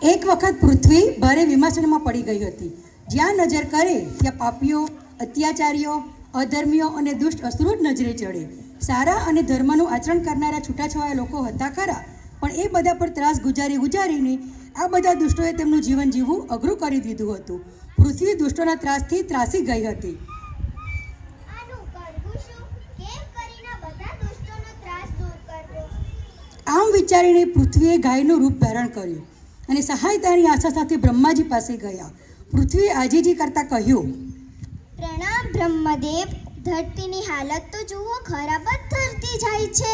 એક વખત પૃથ્વી ભારે વિમાસણમાં પડી ગઈ હતી. જ્યાં નજર કરે ત્યાં પાપીઓ, અત્યાચારીઓ, અધર્મીઓ અને દુષ્ટ અસુરો જ નજરે ચડે. સારા અને ધર્મનું આચરણ કરનારા છૂટાછવાયા લોકો હતા ખરા, પણ એ બધા પર ત્રાસ ગુજારીને આ બધા દુષ્ટોએ તેમનું જીવન જીવવું અઘરું કરી દીધું હતું. પૃથ્વી દુષ્ટોના ત્રાસથી ત્રાસી ગઈ હતી. આમ વિચારીને પૃથ્વીએ ગાયનું રૂપ ધારણ કર્યું અને સહાયતાની આશા સાથે બ્રહ્માજી પાસે ગયા. પૃથ્વીએ આજીજી કરતા કહ્યું, પ્રણામ બ્રહ્મદેવ. ધરતીની હાલત તો જુઓ, ખરાબ જ થતી જાય છે.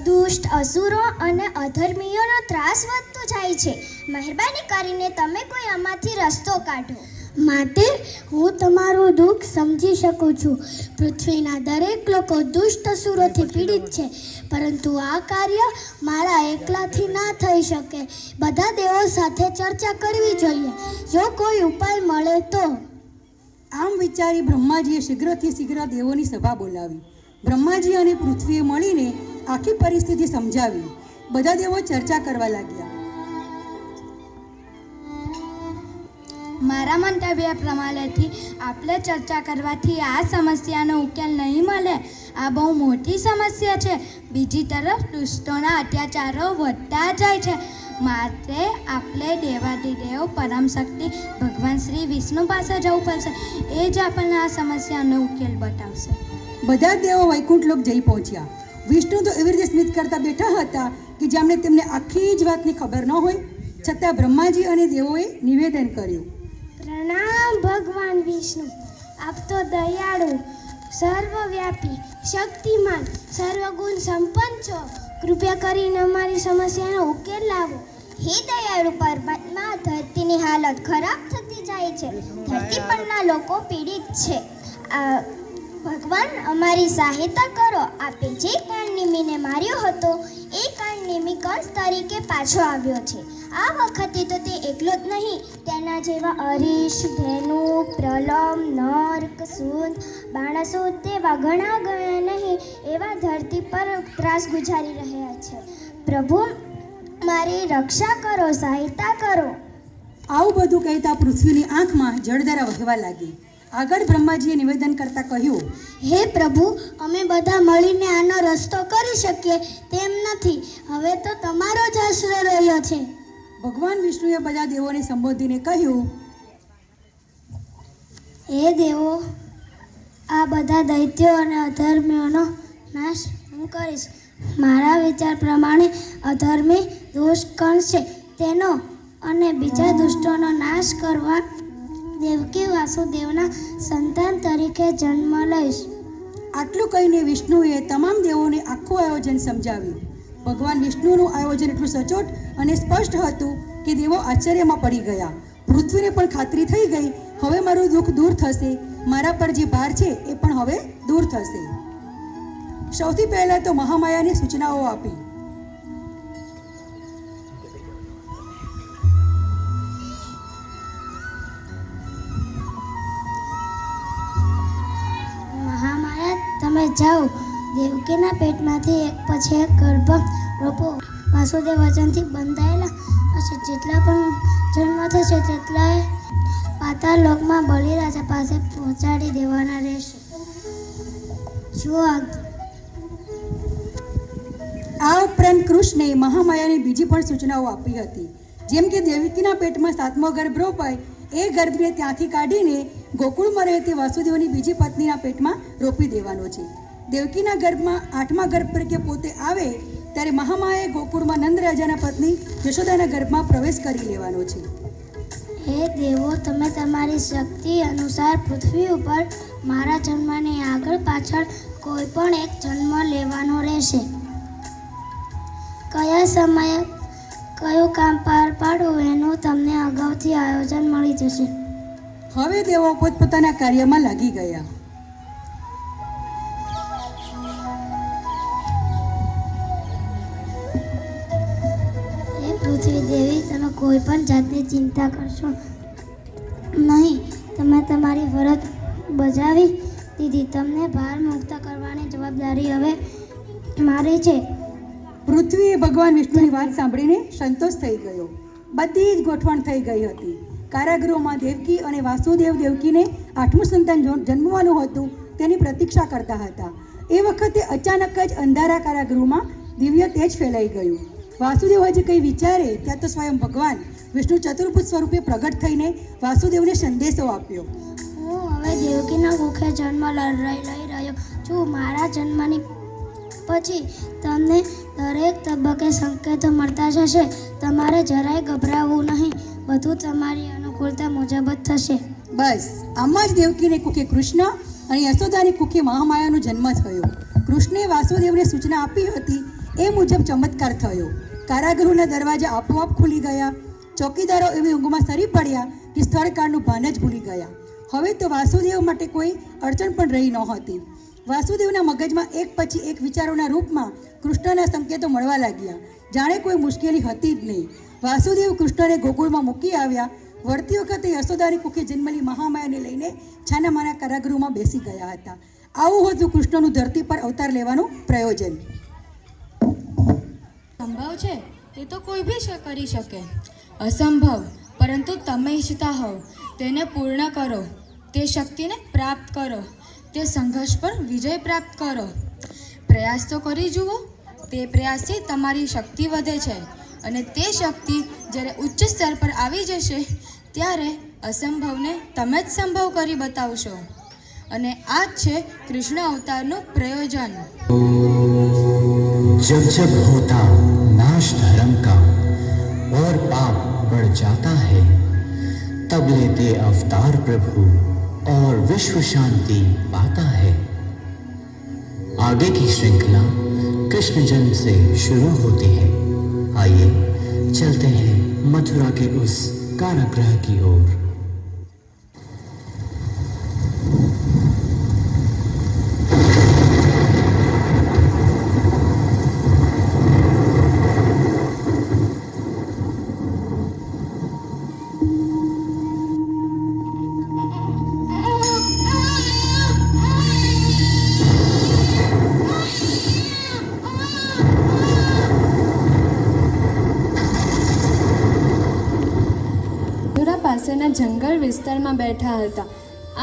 દુષ્ટ અસુરો અને અધર્મીઓનો ત્રાસ વધતો જાય છે. મહેરબાની કરીને તમે કોઈ આમાંથી રસ્તો કાઢો. માટે હું તમારું દુઃખ સમજી શકું છું. પૃથ્વીના દરેક લોકો દુષ્ટ અસુરોથી પીડિત છે, પરંતુ આ કાર્ય મારા એકલાથી ના થઈ શકે. બધા દેવો સાથે ચર્ચા કરવી જોઈએ. જો કોઈ ઉપાય મળે તો. આમ વિચારી બ્રહ્માજીએ શીઘ્રથી શીઘ્ર દેવોની સભા બોલાવી. બ્રહ્માજી અને પૃથ્વીએ મળીને આખી પરિસ્થિતિ સમજાવી. બધા દેવો ચર્ચા કરવા લાગ્યા. મારા મંતવ્ય પ્રમાણેથી આપણે ચર્ચા કરવાથી આ સમસ્યાનો ઉકેલ નહીં મળે. આ બહુ મોટી સમસ્યા છે. બીજી તરફ દુષ્ટોના અત્યાચારો વધતા જાય છે. માટે આપણે દેવાધિદેવ પરમ શક્તિ ભગવાન શ્રી વિષ્ણુ પાસે જવું પડશે. એ જ આપણને આ સમસ્યાનો ઉકેલ બતાવશે. બધા દેવો વૈકુંઠ લોક જઈ પહોંચ્યા. વિષ્ણુ તો એવી રીતે સ્મિત કરતા બેઠા હતા કે જેમણે તેમને આખી જ વાતની ખબર ન હોય. છતાં બ્રહ્માજી અને દેવોએ નિવેદન કર્યું, પ્રણામ ભગવાન વિષ્ણુ. આપ તો દયાળુ, સર્વવ્યાપી, શક્તિમાન, સર્વગુણ સંપન્ન છો. કૃપા કરીને અમારી સમસ્યાનો ઉકેલ લાવો. હે દયાળુ પરમાત્મા, ધરતીની હાલત ખરાબ થતી જાય છે. ધરતી પરના લોકો પીડિત છે. ભગવાન, અમારી સહાયતા કરો. આપે જે કાળનેમીને માર્યો હતો એ કાળનેમી કંસ તરીકે પાછો આવ્યો છે. આ વખતે તો તે એકલો જ નહીં, તેના જેવા અરીશ, ધેનુ, પ્રલમ, નર્ક, સૂદ, બાણાસુદ તેવા ઘણા નહીં એવા ધરતી પર ત્રાસ ગુજારી રહ્યા છે. પ્રભુ, મારી રક્ષા કરો, સહાયતા કરો. આવું બધું કહેતા પૃથ્વીની આંખમાં જળધારા વહેવા લાગી. આગળ બ્રહ્માજીએ નિવેદન કરતા કહ્યું, હે પ્રભુ, અમે બધા મળીને આનો રસ્તો કરી શકીએ તેમ નથી. હવે તો તમારો જ આશરો રહ્યો છે. ભગવાન વિષ્ણુએ બધા દેવોને સંબોધીને કહ્યું, હે દેવો, આ બધા દૈત્યો અને અધર્મીઓનો નાશ હું કરીશ. મારા વિચાર પ્રમાણે અધર્મી દુષ્ટ કંસ છે, તેનો અને બીજા દુષ્ટોનો નાશ કરવા દેવકી વાસુદેવના સંતાન તરીકે જન્મ લઈશ. આટલું કહીને વિષ્ણુએ તમામ દેવોને આખું આયોજન સમજાવ્યું. ભગવાન વિષ્ણુનું આયોજન એટલું સચોટ અને સ્પષ્ટ હતું કે દેવો આશ્ચર્યમાં પડી ગયા. પૃથ્વીને પણ ખાતરી થઈ ગઈ, હવે મારું દુઃખ દૂર થશે. મારા પર જે ભાર છે એ પણ હવે દૂર થશે. સૌથી પહેલા તો મહામાયાની સૂચનાઓ આપી. મહામાયા, તમે જાઓ, દેવકીના પેટમાંથી એક પછી એક ગર્ભ રોપો. વાસુદેવ વચનથી બંધાયેલા હશે. જેટલા પણ જન્મ થશે તેટલાએ પાતાળ લોકમાં બલિરાજા પાસે પહોંચાડી દેવાના રહેશે. જુઓ આજ્ઞા. આ ઉપરાંત કૃષ્ણે મહામાયાની બીજી પણ સૂચનાઓ આપી હતી. જેમ કે દેવકીના પેટમાં 7મો ગર્ભ રોપાય, એ ગર્ભને ત્યાંથી કાઢીને ગોકુળમાં રહેતી વાસુદેવની બીજી પત્નીના પેટમાં રોપી દેવાનો છે. દેવકીના ગર્ભમાં 8મા ગર્ભ તરીકે પોતે આવે ત્યારે મહામાયાએ ગોકુળમાં નંદરાજાના પત્ની યશોદાના ગર્ભમાં પ્રવેશ કરી લેવાનો છે. હે દેવો, તમે તમારી શક્તિ અનુસાર પૃથ્વી ઉપર મારા જન્મની આગળ પાછળ કોઈ પણ એક જન્મ લેવાનો રહેશે. કયા સમયે કયું કામ પાર પાડવું એનું તમને અગાઉથી આયોજન મળી જશે. હવે દેવો પોતપોતાના કાર્યમાં લાગી ગયા. હે પૃથ્વી દેવી, તમે કોઈ પણ જાતની ચિંતા કરશો નહીં. તમે તમારી ફરજ બજાવી દીધી. તમને ભાર મુક્ત કરવાની જવાબદારી હવે મારી છે. પૃથ્વીએ ભગવાન વિષ્ણુની વાત સાંભળીને સંતોષ થઈ ગયો. બધી જ ગોઠવણ થઈ ગઈ હતી. કારાગૃહમાં દેવકી અને વાસુદેવ દેવકીને 8મું સંતાન જન્મવાનું હતું તેની પ્રતીક્ષા કરતા હતા. એ વખતે અચાનક જ અંધારા કારાગૃહમાં દિવ્ય તેજ ફેલાઈ ગયું. વાસુદેવ હજી કંઈ વિચારે ત્યાં તો સ્વયં ભગવાન વિષ્ણુ ચતુર્ભુજ સ્વરૂપે પ્રગટ થઈને વાસુદેવને સંદેશો આપ્યો. હું હવે દેવકીના કુખે જન્મ લઈ રહ્યો છું. મારા જન્મની પછી તમને દરેક તબક્કે સંકેતો મળતા જશે. તમારે જરાય ગભરાવું નહીં. બધું તમારી અનુકૂળતા મુજબ જ થશે. બસ આમાં જ દેવકીને કુખે કૃષ્ણ અને યશોદાની કુખે મહામાયાનો જન્મ થયો. કૃષ્ણે વાસુદેવને સૂચના આપી હતી એ મુજબ ચમત્કાર થયો. કારાગૃહના દરવાજા આપોઆપ ખુલી ગયા. ચોકીદારો એવી ઊંઘમાં સરી પડ્યા કે સ્થળકાળનું ભાન જ ભૂલી ગયા. હવે તો વાસુદેવ માટે કોઈ અડચણ પણ રહી નહોતી. વાસુદેવના મગજમાં એક પછી એક વિચારોના રૂપમાં કૃષ્ણના સંકેતો મળવા લાગ્યા. જાણે કોઈ મુશ્કેલી હતી જ નહીં. વાસુદેવ કૃષ્ણને ગોકુળમાં મૂકી આવ્યા. વળતી વખતે યશોદાની કુખે જન્મેલી મહામાયાને લઈને છાનામાના કારાગૃહમાં બેસી ગયા હતા. આવું હતું કૃષ્ણનું ધરતી પર અવતાર લેવાનું પ્રયોજન. સંભવ છે તે તો કોઈ બી કરી શકે. અસંભવ પરંતુ તમે ઈચ્છતા હોવ તેને પૂર્ણ કરો. તે શક્તિને પ્રાપ્ત કરો. તે સંઘર્ષ પર વિજય પ્રાપ્ત કરો. પ્રયાસ તો કરી જુઓ. તે પ્રયાસથી તમારી શક્તિ વધે છે અને તે શક્તિ જ્યારે ઉચ્ચ સ્તર પર આવી જશે ત્યારે અસંભવને તમે જ સંભવ કરી બતાવશો. અને આ જ છે કૃષ્ણ અવતારનું પ્રયોજન. जब जब होता नाश धर्म का और पाप बढ़ जाता है तब लेते अवतार प्रभु और विश्व शांति पाता है. आगे की श्रृंखला कृष्ण जन्म से शुरू होती है. आइए चलते हैं मथुरा के उस कारागृह की ओर. પાસેના જંગલ વિસ્તારમાં બેઠા હતા.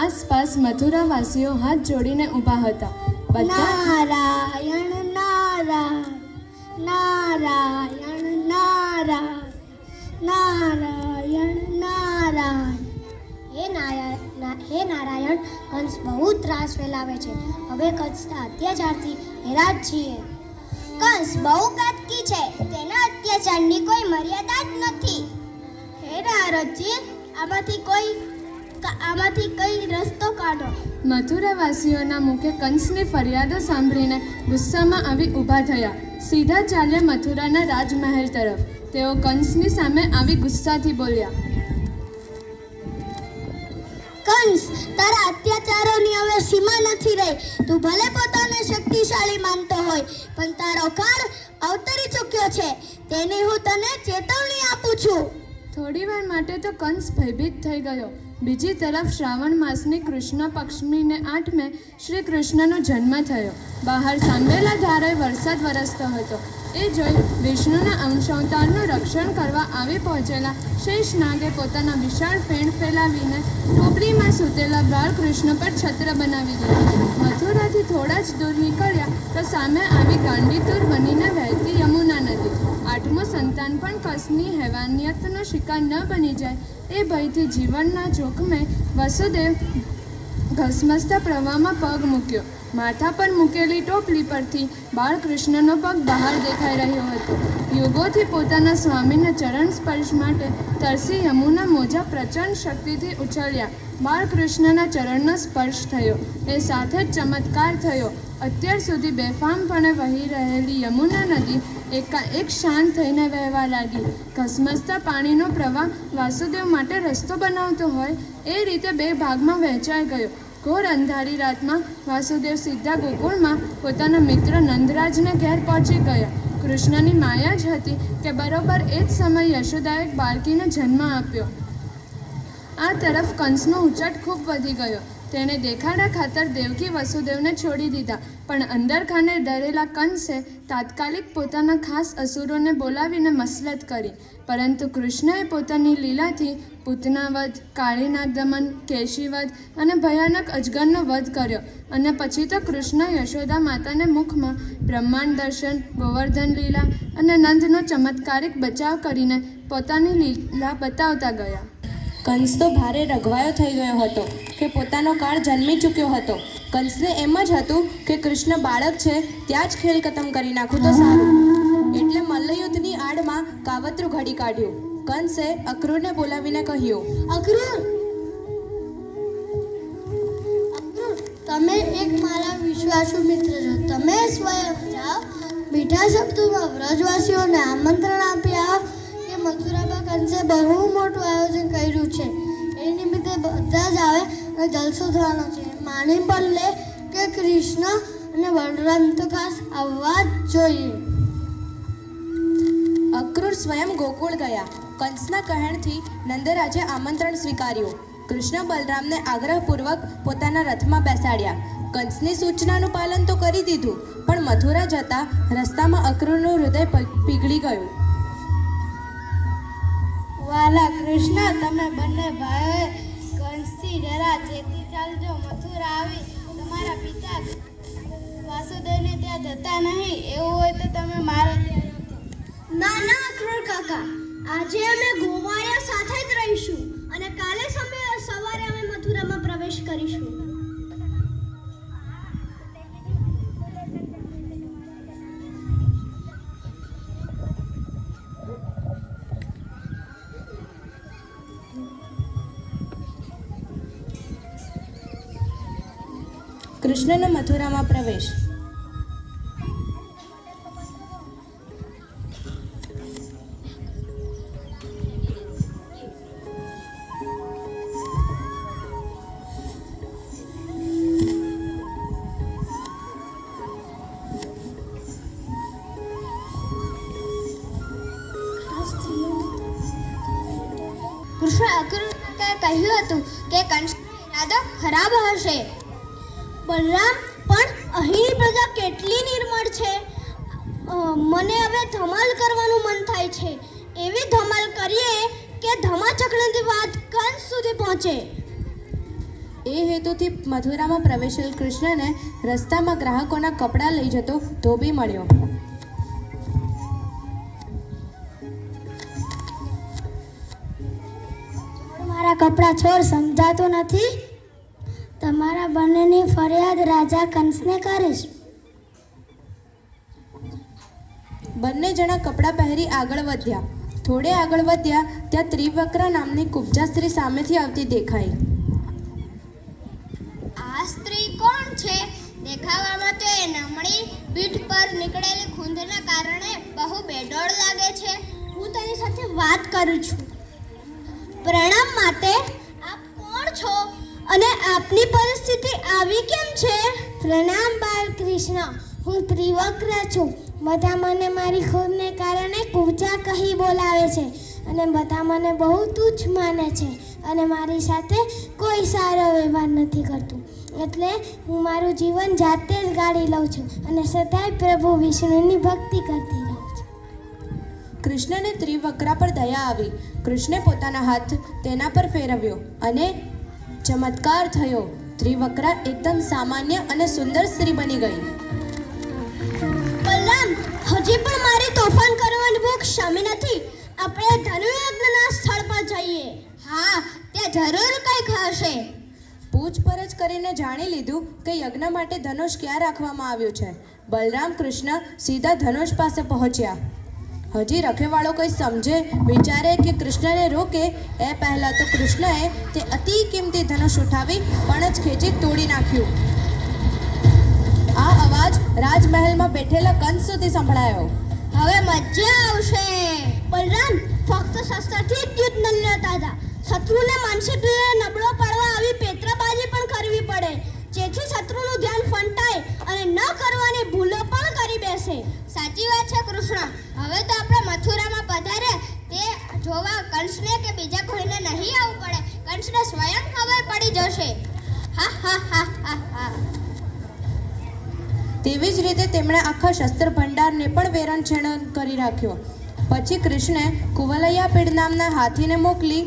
આસપાસ મથુરાવાસીઓ હાથ જોડીને ઊભા હતા. બધા નારાયણ નારાયણ નારાયણ નારાયણ નારાયણ નારાયણ. હે નારાયણ, કંસ બહુ ત્રાસ ફેલાવે છે. હવે કંસના અત્યાચારથી હેરાન છીએ. કંસ બહુ ઘાતકી છે. તેના અત્યાચારની કોઈ મર્યાદા જ નથી. હે નારદજી, આમાંથી કઈ રસ્તો કાઢો. મથુરાવાસીઓના મુખે કંસની ફરિયાદો સાંભળીને ગુસ્સામાં આવી ઊભા થયા. સીધા ચાલ્યા મથુરાના રાજમહેલ તરફ. તેઓ કંસની સામે આવી ગુસ્સાથી બોલ્યા. કંસ, તારા અત્યાચારોની હવે સીમા નથી રહી. તું ભલે પોતાને શક્તિશાળી માનતો હોય, પણ તારો કાળ અવતરી ચૂક્યો છે. તેની હું તને ચેતવણી આપું છું. થોડીવાર માટે તો કંસ ભયભીત થઈ ગયો. બીજી તરફ શ્રાવણ માસની કૃષ્ણ પક્ષમીને 8મે શ્રી કૃષ્ણનો જન્મ થયો. બહાર સાંભેલા ધારે વરસાદ વરસતો હતો. એ જોઈ વિષ્ણુના અંશાવતારનું રક્ષણ કરવા આવી પહોંચેલા શેષનાગે પોતાના વિશાળ ફેણ ફેલાવીને ટોપલીમાં સૂતેલા બાળકૃષ્ણ પર છત્ર બનાવી દીધું. મથુરાથી થોડા જ દૂર નીકળ્યા તો સામે આવી ગાંડીતુર બનીને વહેતી યમુના નદી. 8મું સંતાન પણ કંસની હેવાનિયતનો શિકાર ન બની જાય એ ભયથી જીવનના જોખમે વસુદેવ ઘસમસતા પ્રવાહમાં પગ મૂક્યો. માથા પર મૂકેલી ટોપલી પરથી બાળકૃષ્ણનો પગ બહાર દેખાઈ રહ્યો હતો. યુગોથી પોતાના સ્વામીના ચરણ સ્પર્શ માટે તરસી યમુના મોજા પ્રચંડ શક્તિથી ઉછળ્યા. બાળકૃષ્ણના ચરણનો સ્પર્શ થયો. એ સાથે જ ચમત્કાર થયો. અત્યાર સુધી બેફામપણે વહી રહેલી યમુના નદી એકાએક શાંત થઈને વહેવા લાગી. ઘસમસતા પાણીનો પ્રવાહ વાસુદેવ માટે રસ્તો બનાવતો હોય એ રીતે 2 ભાગમાં વહેંચાઈ ગયો. ઘોર અંધારી રાતમાં વાસુદેવ સીધા ગોકુળમાં પોતાના મિત્ર નંદરાજને ઘેર પહોંચી ગયા. કૃષ્ણની માયા જ હતી કે બરોબર એ જ સમયે યશોદાએ એક બાળકીને જન્મ આપ્યો. આ તરફ કંસનો ઉચટ ખૂબ વધી ગયો. તેણે દેખાડા ખાતર દેવકી વસુદેવને છોડી દીધા, પણ અંદરખાને ડરેલા કંસે તાત્કાલિક પોતાના ખાસ અસુરોને બોલાવીને મસલત કરી, પરંતુ કૃષ્ણએ પોતાની લીલાથી પૂતનાવધ, કાળીનાગ દમન, કેશીવધ અને ભયાનક અજગરનો વધ કર્યો. અને પછી તો કૃષ્ણ યશોદા માતાને મુખમાં બ્રહ્માંડ દર્શન, ગોવર્ધન લીલા અને નંદનો ચમત્કારિક બચાવ કરીને પોતાની લીલા બતાવતા ગયા. કંસ તો ભારે રઘવાયો થઈ ગયો હતો કે પોતાનો કાળ જન્મી ચૂક્યો હતો. કંસને એમ જ હતું કે કૃષ્ણ બાળક છે, ત્યાં જ ખેલ ખતમ કરી નાખું તો સારું. એટલે મલ્લયુદ્ધની આડમાં કાવતરું ઘડી કાઢ્યું. કંસે અક્રૂરને બોલાવીને કહ્યું, અક્રૂર, તમે એક મારા વિશ્વાસુ મિત્ર છો. તમે સ્વયં જાઓ, મીઠા શબ્દોમાં વ્રજવાસીઓને આમંત્રણ આપી આવો કે મથુરામાં કંસે બહુ મોટું આયોજન કર્યું છે. એ નિમિત્તે બધા જ આવે અને જલસો થવાનો છે. માની પણ લે કે કૃષ્ણ અને બલરામ તો ખાસ આવવા જ જોઈએ. અક્રૂર સ્વયં ગોકુળ ગયા. કંસના કહેણથી નંદરાજે આમંત્રણ સ્વીકાર્યું. કૃષ્ણ બલરામને આગ્રહપૂર્વક પોતાના રથમાં બેસાડ્યા. કંસની સૂચનાનું પાલન તો કરી દીધું, પણ મથુરા જતા રસ્તામાં અક્રૂરનું હૃદય પીગળી ગયું. વાલા કૃષ્ણ, તમે બંને ભાઈ કંસથી જરા ચેતી ચાલજો. મથુરા આવી તમારા પિતા વાસુદેવને ત્યાં જતા નહીં, એવું હોય તો તમે મારે ત્યાં. ના ના અક્રૂર કાકા, આજે અમે ગોવાળિયા સાથે જ રહીશું અને કાલે સવારે અમે મથુરામાં પ્રવેશ કરીશું. કૃષ્ણનો મથુરામાં પ્રવેશ. કૃષ્ણ અક્રૂરને કહ્યું હતું કે કંસનો ઈરાદો ખરાબ હશે. બલરામ, પણ અહીંની પ્રજા કેટલી નિર્મળ છે. મને હવે ધમાલ કરવાનું મન થાય છે. એવી ધમાલ કરીએ કે ધમાચક્રની વાત કંસ સુધી પહોંચે. એ હેતુથી મથુરામાં પ્રવેશેલ કૃષ્ણને રસ્તામાં ગ્રાહકોના કપડાં લઈ જતો ધોબી મળ્યો. મારા કપડાં છોડ, સમજાતું નથી. તમારા બંનેની ફરિયાદ રાજા કંસને કરીશ. બંને જણા કપડાં પહેરી આગળ વધ્યા. થોડે આગળ વધ્યા ત્યાં ત્રિવક્ર નામની કુબ્જા સ્ત્રી સામેથી આવતી દેખાઈ. આ સ્ત્રી કોણ છે? દેખાવામાં તો એ નમણી પીઠ પર નીકળેલી ખૂંદના કારણે બહુ બેડોળ લાગે છે. હું તેની સાથે વાત કરું છું. પ્રણામ માટે. આપ કોણ છો અને આપની પરિસ્થિતિ આવી કેમ છે? પ્રણામ બાલકૃષ્ણ, હું ત્રિવક્ર છું. બધા મને મારી ખોદને કારણે કુબ્જા કહી બોલાવે છે અને બધા મને બહુ તુચ્છ માને છે અને મારી સાથે કોઈ સારો વ્યવહાર નથી કરતું. એટલે હું મારું જીવન જાતે જ ગાળી લઉં છું અને સદાય પ્રભુ વિષ્ણુની ભક્તિ કરતી રહું છું. કૃષ્ણને ત્રિવક્રા પર દયા આવી. કૃષ્ણે પોતાના હાથ તેના પર ફેરવ્યો અને ચમત્કાર થયો. ત્રિવક્રા એકદમ સામાન્ય અને સુંદર સ્ત્રી બની ગઈ. બલરામ, હજી પણ મારી તોફાન કરવાની ભૂખ શમી નથી. આપણે ધનુર્યજ્ઞના સ્થળ પર જઈએ. હા, ત્યાં જરૂર કંઈક હશે. પૂછપરછ કરીને જાણી લીધું કે યજ્ઞ માટે ધનુષ ક્યાં રાખવામાં આવ્યું છે. બલરામ કૃષ્ણ સીધા ધનુષ પાસે પહોંચ્યા. હજી રખેવાળો કોઈ સમજે વિચારે કે કૃષ્ણને રોકે એ પહેલાં તો કૃષ્ણએ તે અતિ કિંમતી ધનુષ ઉઠાવી પણ જ ખેંચી તોડી નાખ્યું. આ અવાજ રાજમહેલમાં બેઠેલા કંસ સુધી સંભળાયો. હવે મજા આવશે. બલરામ, ફક્ત શસ્ત્રથી જ યુદ્ધ ન લડતા હતા. શત્રુને માનસિક રીતે નબળો પાડવા આવી પેત્રાબાજી પણ કરવી પડે, જેથી શત્રુનું ધ્યાન ફંટાય અને ન કરવાની ભૂલો પણ કરી બેસે. સાચી વાત છે કૃષ્ણ. હવે તો આપણે મથુરામાં પધારે તે જોવા કંસને કે બીજા કોઈને નહીં આવવું પડે. કંસને સ્વયં ખબર પડી જશે. હા હા હા હા હા. તેવી જ રીતે તેમણે આખા શસ્ત્ર ભંડારને પણ વેરણછેણ કરી રાખ્યો. પછી કૃષ્ણે કુવલૈયાપીડ નામના હાથીને મોકલી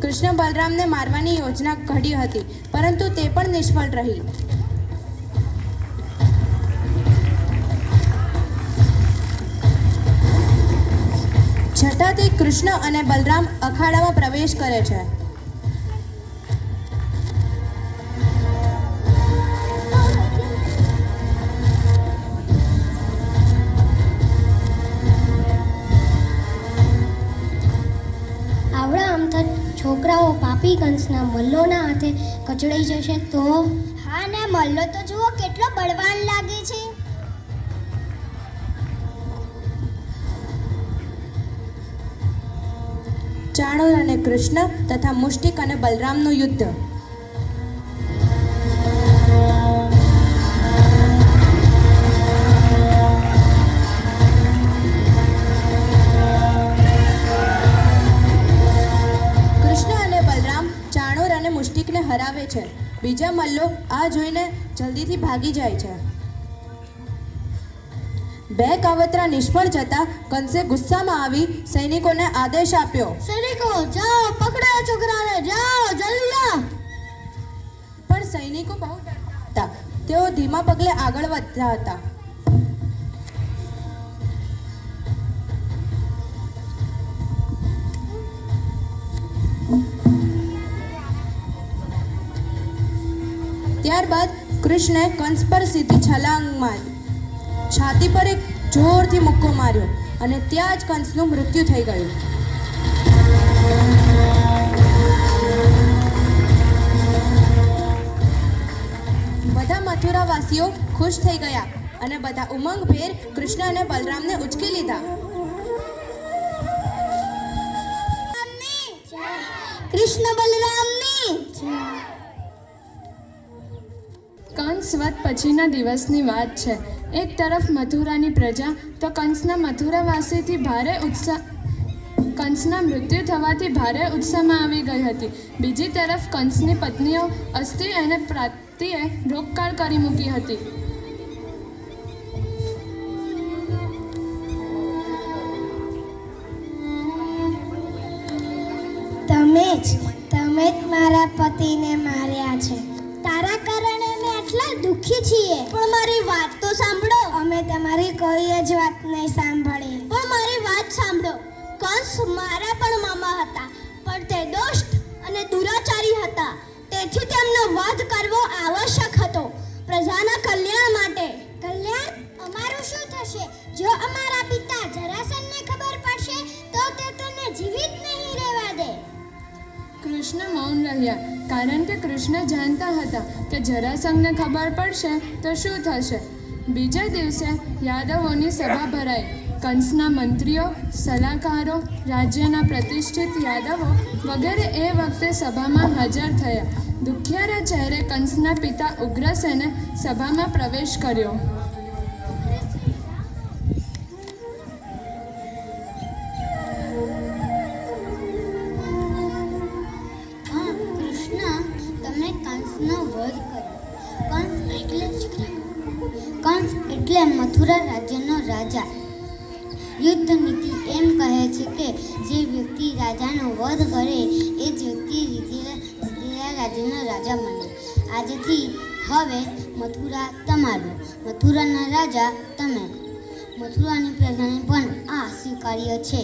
કૃષ્ણ બલરામને મારવાની યોજના ઘડી હતી, પરંતુ તે પણ નિષ્ફળ રહી. છઠ્ઠાથી કૃષ્ણ અને બલરામ અખાડામાં પ્રવેશ કરે છે. આવડા અમથા છોકરાઓ પાપી કંસના મલ્લોના હાથે કચડાઈ જશે તો? હા ને મલ્લો તો જુઓ કેટલો બળવાન લાગે છે. ચાણૂર અને કૃષ્ણ તથા મુષ્ટિક અને બલરામનું યુદ્ધ. કૃષ્ણ અને બલરામ ચાણૂર અને મુષ્ટિકને હરાવે છે. બીજા મલ્લો આ જોઈને જલ્દીથી ભાગી જાય છે. બે કાવતરા નિષ્ફળ જતા કંસે ગુસ્સામાં આવી સૈનિકોને આદેશ આપ્યો, સૈનિકો જાઓ, પકડો આ છોકરાને, જાઓ જલ્દી જાઓ. પણ સૈનિકો બહુ ડરતા હતા. તેઓ ધીમા પગલે આગળ વધતા હતા. ત્યારબાદ કૃષ્ણે કંસ પર સીધી છલાંગ મારી, છાતી પર એક જોરથી મુક્કો માર્યો અને ત્યાં જ કંસનું મૃત્યુ થઈ ગયું. બધા મથુરાવાસીઓ ખુશ થઈ ગયા અને બધા ઉમંગભેર કૃષ્ણ અને બલરામને ઉચકી લીધા. કૃષ્ણ બલરામની કંસ વધ પછીના દિવસની વાત છે. એક તરફ મથુરાની પ્રજા તો કંસના મૃત્યુ થવાથી ભારે ઉત્સાહમાં આવી ગઈ હતી. બીજી તરફ કંસની પત્નીઓ અસ્થિ અને પ્રાપ્તિએ રોકકાળ કરી મૂકી હતી. તમે જ મારા પતિને માર્યા છે. તારા કારણે અમે આટલા દુઃખી છીએ. પણ મારી વાત તો સાંભળો. અમે તમારી કોઈ જ વાત નહીં સાંભળી. પણ મારી વાત સાંભળો. કંસ મારા પણ મામા હતા, પણ તે દુષ્ટ અને દુરાચારી હતા. તેથી તેમનો વધ કરવો આવશ્યક હતો, પ્રજાના કલ્યાણ માટે. કલ્યાણ? અમારું શું થશે? જો અમારા પિતા જરાસંધને ખબર પડશે તો તે તને જીવિત નહીં રહેવા દે. કૃષ્ણ મૌન રહ્યા, કારણ કે કૃષ્ણ જાણતા હતા કે જરાસંઘને ખબર પડશે તો શું થશે. બીજા દિવસે યાદવોની સભા ભરાઈ. કંસના મંત્રીઓ, સલાહકારો, રાજ્યના પ્રતિષ્ઠિત યાદવો વગેરે એ વખતે સભામાં હાજર થયા. દુખિયારા ચહેરે કંસના પિતા ઉગ્રસેને સભામાં પ્રવેશ કર્યો. કંસ એટલે મથુરા રાજ્યનો રાજા. યુદ્ધ નીતિ એમ કહે છે કે જે વ્યક્તિ રાજાનો વધ કરે એ જ વ્યક્તિ રીતિલા રાજ્યનો રાજા બને. આજથી હવે મથુરા તમારું, મથુરાના રાજા તમે. મથુરાની પ્રજાને પણ આ સ્વીકાર્ય છે.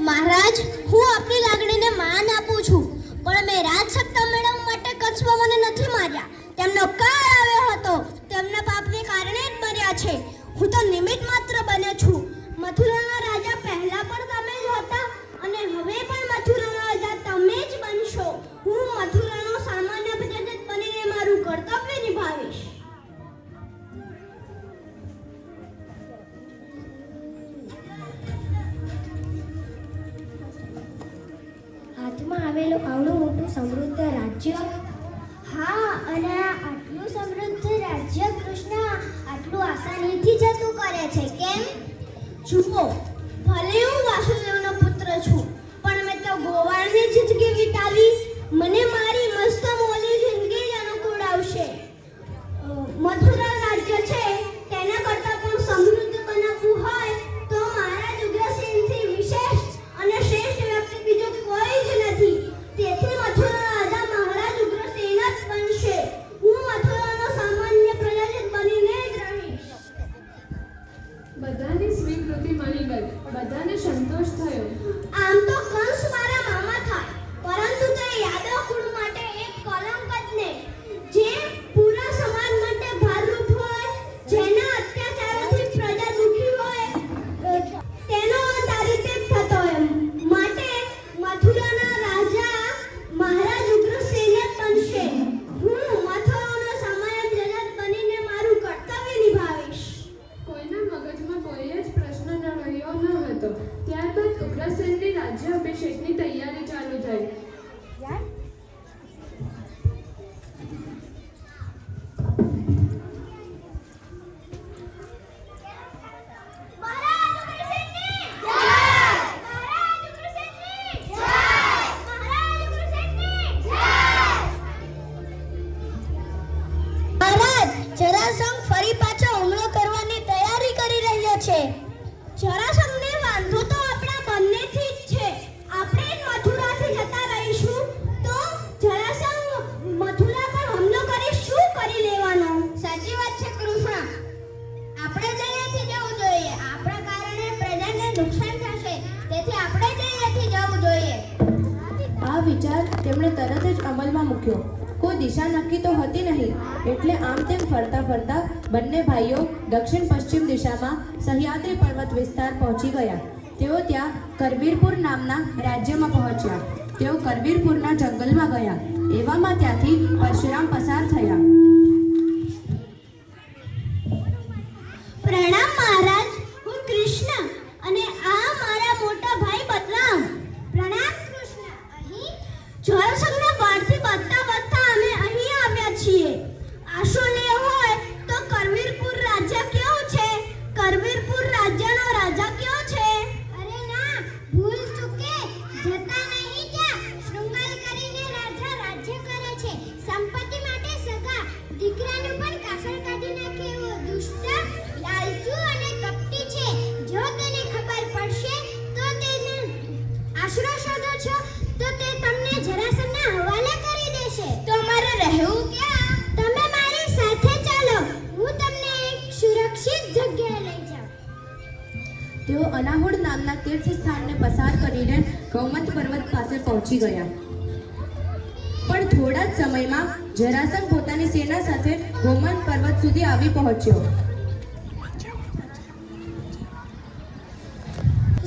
મહારાજ, હું આપની લાગણીને માન આપું છું, પણ મેં રાજસત્તા મેળવવા માટે કંસમાં મને નથી માર્યા. તેમનો કાળ આવ્યો હતો, તેમના પાપને કારણે જ મર્યા છે. હું તો નિમિત્ત માત્ર બન્યો છું. મથુરાના રાજા પહેલા પણ તમે જ હતા અને હવે પણ મથુરાના રાજા તમે જ બનશો. હું મથુરાનો સામાન્ય પ્રજા બનીને મારું કર્તવ્ય નિભાવીશ. હાથમાં આવેલું આવડું મોટું સમૃદ્ધ રાજ્ય. હા, અને આટલું સમૃદ્ધ રાજ્ય કૃષ્ણ આટલું આસાનીથી જતું કરે છે કેમ? જુઓ, ભલે હું વાસુદેવનો પુત્ર છું, પણ મેં તો ગોવાળની જિંદગી વિતાવી. મને મારી મસ્ત મોલી જિંદગી જ અનુકૂળ આવશે. મથુરા રાજ્ય છે વિચાર તેમણે તરત જ અમલમાં મૂક્યો. કોઈ દિશા નક્કી તો હતી નહીં, એટલે આમ તેમ ફરતા ફરતા બંને ભાઈઓ દક્ષિણ પશ્ચિમ દિશામાં સહ્યાદ્રી પર્વત વિસ્તાર પહોંચી ગયા. તેઓ ત્યાં કરવીરપુર નામના રાજ્યમાં પહોંચ્યા. તેઓ કરવીરપુરના જંગલમાં ગયા. એવામાં ત્યાંથી પરશુરામ પસાર થયા. પ્રણામ મહારાજ, હું કૃષ્ણ અને આ મારા મોટા ભાઈ બલરામ. પ્રણામ કૃષ્ણ. અહીં જળસંઘના બાળથી વધતા વધતા અમે અહીં આવ્યા છીએ. આશો લે હોય તો કરવીરપુર રાજ્ય કેવું છે? કરવીરપુર રાજ્યનો રાજા કયો છે? અરે ના, ભૂલ ચૂકે જતા નહીં ત્યાં. શૃંગાર કરીને રાજા રાજ્ય કરે છે. સંપત્તિ માટે સગા દીકરાનું પણ કાસળ કાઢી નાખે એવો દુષ્ટ, લાલચુ અને કપટી છે. જો તેને ખબર પડશે તો તેને આશરો શોધો છો તો તે તમને જરાસંઘના હવાલે કરી દેશે. તો અમારે રહેવું ક્યાં? તમે મારી સાથે ચાલો, હું તમને એક સુરક્ષિત જગ્યાએ લઈ જાઉં. તેઓ અનાહુડ નામના તીર્થ સ્થાનને પસાર કરીને ગૌમત પર્વત પાસે પહોંચી ગયા. પણ થોડા જ સમયમાં જરાસંઘ પોતાની સેના સાથે ગૌમત પર્વત સુધી આવી પહોંચ્યો.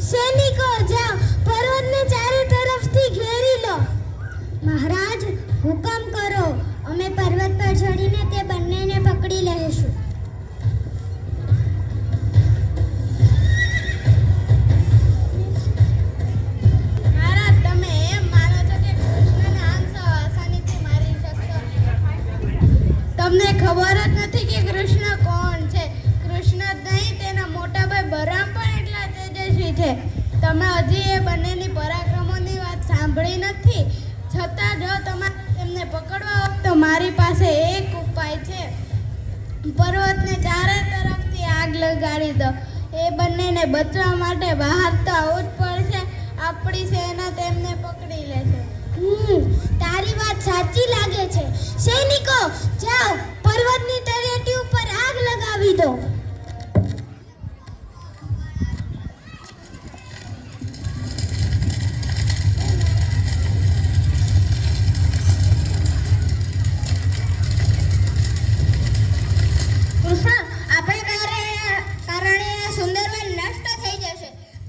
સૈનિકો જાઓ, પર્વતને ચારે તરફથી ઘેરી લો. મહારાજ, હુકમ કરો, અમે પર્વત પર ચડીને તે બંનેને પકડી લઈશું. મહારાજ, તમે એમ માનો છો કે કૃષ્ણને આમ આસાનીથી મારી શકશો? તમને ખબર જ નથી કે કૃષ્ણ કોણ છે. કૃષ્ણ જ નહીં, તેના મોટા ભાઈ બલરામ પણ એટલા તેજસ્વી છે. તમે હજી એ બંનેની પરાક્રમોની વાત સાંભળી નથી. છતાં જો તમારે તેમને પકડવા હોય તો મારી પાસે એક ઉપાય છે. પર્વતને ચારે તરફથી આગ લગાડી દો. એ બંનેને બચવા માટે બહાર તો આવવું જ પડશે. આપણી સેના તેમને પકડી લેશે. તારી વાત સાચી લાગે છે. સૈનિકો જાઓ, પર્વતની તળેટી ઉપર આગ લગાવી દો.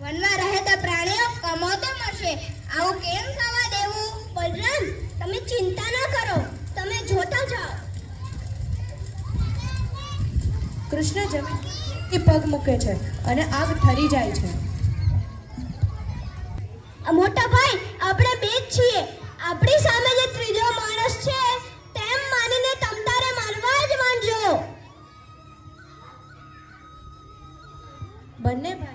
વનમાં રહેતા પ્રાણીઓ કમોતે મળશે. આવું કેમ થવા દેવું? બલરામ, તમે ચિંતા ન કરો, તમે જોતા જાઓ. કૃષ્ણ જમીનથી પગ મૂકે છે અને આગ ઠરી જાય છે. મોટા ભાઈ, આપણે બે જ છીએ. આપણી સામે જે ત્રીજો માણસ છે તેમ માનીને તમતારે મારવા જ માંડજો. બંને ભાઈઓ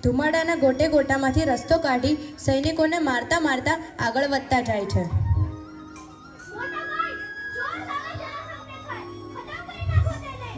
ધુમાડાના ગોટે ગોટામાંથી રસ્તો કાઢી સૈનિકોને મારતા મારતા આગળ વધતા જાય છે. મોટા ભાઈ, ચોર સામે જરાસંઘને ખાય. ખતમ કરી નાખો તેને.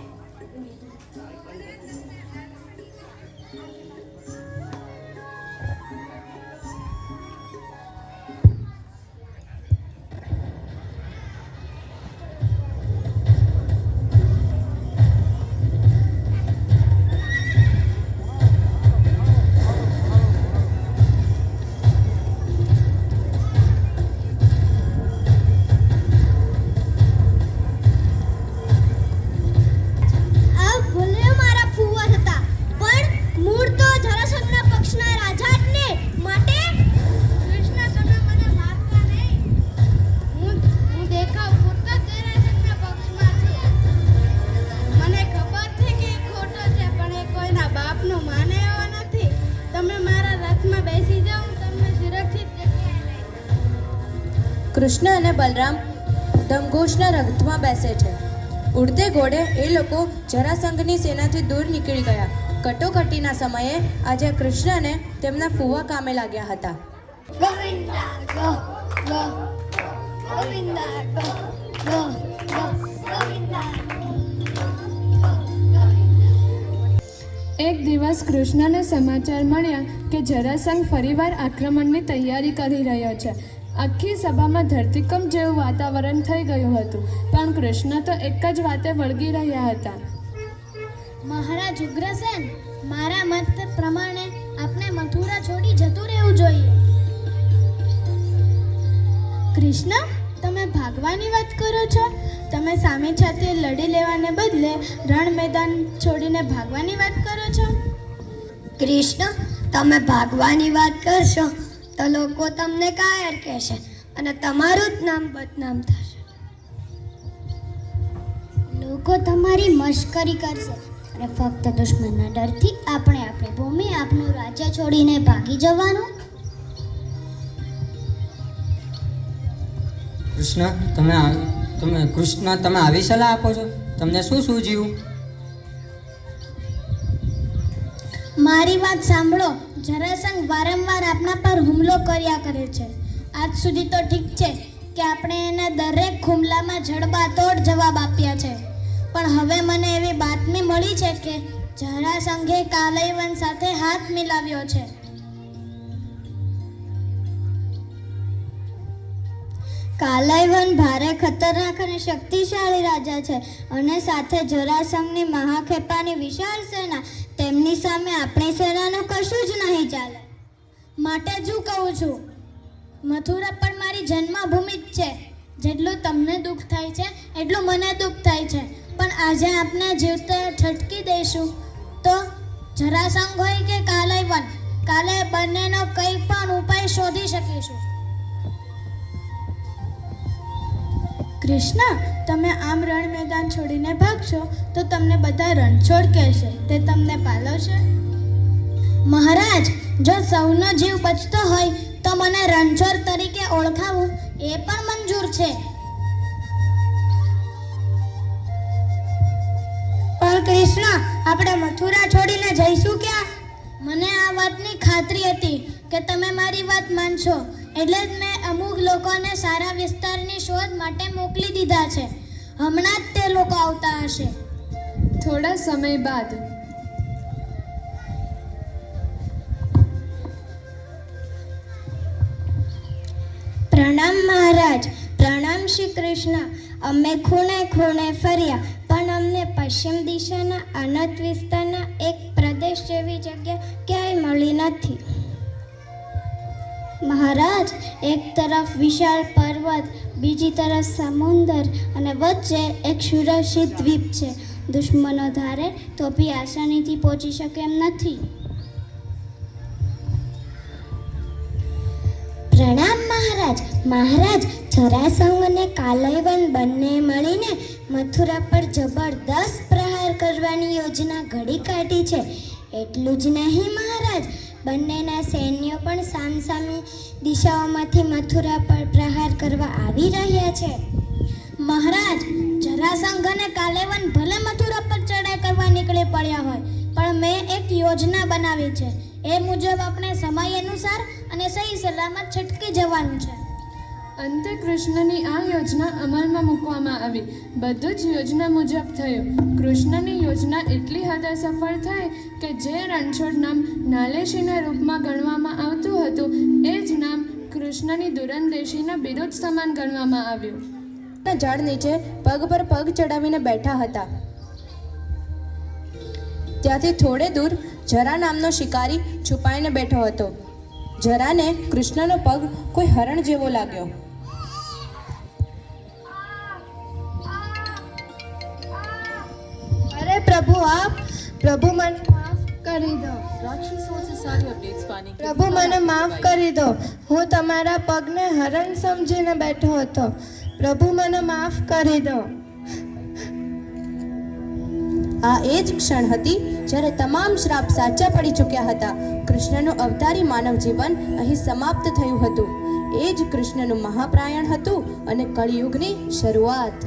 કૃષ્ણ અને બલરામ દમઘોષના રથમાં બેસે છે. ઉડતે ઘોડે એ લોકો જરાસંઘની સેનાથી દૂર નીકળી ગયા. કટોકટીના સમયે આજે કૃષ્ણને તેમના ફુવા કામે લાગ્યા હતા. Govinda go go Govinda go go go Govinda. એક દિવસ કૃષ્ણને સમાચાર મળ્યા કે જરાસંઘ ફરીવાર આક્રમણની તૈયારી કરી રહ્યો છે. આખી સભામાં ધરતીકંપ જેવું વાતાવરણ થઈ ગયું હતું, પણ કૃષ્ણ તો એક જ વાતે વળગી રહ્યા હતા. મહારાજ ઉગ્રસેન, મારા મત પ્રમાણે આપણે મથુરા છોડી જતું રહેવું જોઈએ. કૃષ્ણ, તમે ભાગવાની વાત કરો છો? તમે સામે સાથે લડી લેવાને બદલે રણ મેદાન છોડીને ભાગવાની વાત કરો છો? કૃષ્ણ, તમે ભાગવાની વાત કરશો તો લોકો તમને કાયર કહેશે અને તમારું જ નામ બદનામ થશે. લોકો તમારી મશ્કરી કરશે અને ફક્ત દુશ્મનના ડરથી આપણે આપણી ભૂમિ, આપણું રાજ્ય છોડીને ભાગી જવાનું. કૃષ્ણ, તમે આવી સલાહ આપો છો? તમને શું સૂઝ્યું? મારી વાત સાંભળો. જરાસંઘ વારંવાર આપણા પર હુમલો કર્યા કરે છે. આજ સુધી તો ઠીક છે કે આપણે એને દરેક હુમલામાં જડબાતોડ જવાબ આપ્યા છે, પણ હવે મને એવી બાતમી મળી છે કે જરાસંઘે કાલયવન સાથે હાથ મિલાવ્યો છે. કાલયવન ભારે ખતરનાક અને શક્તિશાળી રાજા છે અને સાથે જરાસંઘની મહાખેપાની વિશાળ સેના. તેમની સામે આપણી સેનાનું કશું જ નહીં ચાલે. માટે જ હું કહું છું, મથુરા પણ મારી જન્મભૂમિ જ છે. જેટલું તમને દુઃખ થાય છે એટલું મને દુઃખ થાય છે, પણ આજે આપણે જીવતા છટકી દઈશું તો જરાસંઘ હોય કે કાલયવન, કાલે બંનેનો કંઈ પણ ઉપાય શોધી શકીશું. કૃષ્ણ, તમે આમ રણ મેદાન છોડીને ભાગશો તો તમને બધા રણછોડ કહેશે. તે તમને પાલવશે? મહારાજ, જો સૌનો જીવ બચતો હોય તો મને રણછોડ તરીકે ઓળખાવું એ પણ મંજૂર છે. પણ કૃષ્ણ, આપણે મથુરા છોડીને જઈશું ક્યાં? મને આ વાતની ખાતરી હતી કે તમે મારી વાત માનશો, એટલે જ મેં અમુક લોકોને સારા વિસ્તારની શોધ માટે મોકલી દીધા છે. હમણાં જ તે લોકો આવતા હશે. થોડા સમય બાદ પ્રણામ મહારાજ. પ્રણામ શ્રી કૃષ્ણ. અમે ખૂણે ખૂણે ફર્યા પણ અમને પશ્ચિમ દિશાના અનંત વિસ્તારના એક પ્રદેશ જેવી જગ્યા ક્યાંય મળી નથી. મહારાજ, એક તરફ વિશાળ પર્વત, બીજી તરફ સમુદ્ર અને વચ્ચે એક સુરક્ષિત દ્વીપ છે. દુશ્મનો ધારે તો બી આસાનીથી પહોંચી શકે એમ નથી. પ્રણામ મહારાજ. મહારાજ, જરાસંઘ અને કાલયવન બંને મળીને મથુરા પર જબરદસ્ત પ્રહાર કરવાની યોજના ઘડી કાઢી છે. એટલું જ નહીં મહારાજ, બંનેના સૈન્યો પણ સામસામી દિશાઓમાંથી મથુરા પર પ્રહાર કરવા આવી રહ્યા છે. મહારાજ, જરાસંઘ અને કાલયવન ભલે મથુરા પર ચડાઈ કરવા નીકળી પડ્યા હોય, પણ મેં એક યોજના બનાવી છે. એ મુજબ આપણે સમય અનુસાર અને સહી સલામત છટકી જવાનું છે. અંતે કૃષ્ણની આ યોજના અમલમાં મૂકવામાં આવી. બધું જ યોજના મુજબ થયું. કૃષ્ણની યોજના એટલી હદે સફળ થઈ કે જે રણછોડ નામ નાલેશીના રૂપમાં ગણવામાં આવતું હતું એ જ નામ કૃષ્ણની દૂરંદેશીના બિરુદ સમાન ગણવામાં આવ્યું. ઝાડ નીચે પગ પર પગ ચડાવીને બેઠા હતા. ત્યાંથી થોડે દૂર જરા નામનો શિકારી છુપાઈને બેઠો હતો. જરાને કૃષ્ણનો પગ કોઈ હરણ જેવો લાગ્યો. અરે પ્રભુ, આપ. પ્રભુ, મને માફ કરી દો. પ્રભુ, મને માફ કરી દો. હું તમારા પગને હરણ સમજીને બેઠો હતો. પ્રભુ, મને માફ કરી દો. આ એ જ ક્ષણ હતી જ્યારે તમામ શ્રાપ સાચા પડી ચૂક્યા હતા. કૃષ્ણનું અવતારી માનવ જીવન અહીં સમાપ્ત થયું હતું. એ જ કૃષ્ણનું મહાપ્રાયણ હતું અને કળિયુગની શરૂઆત.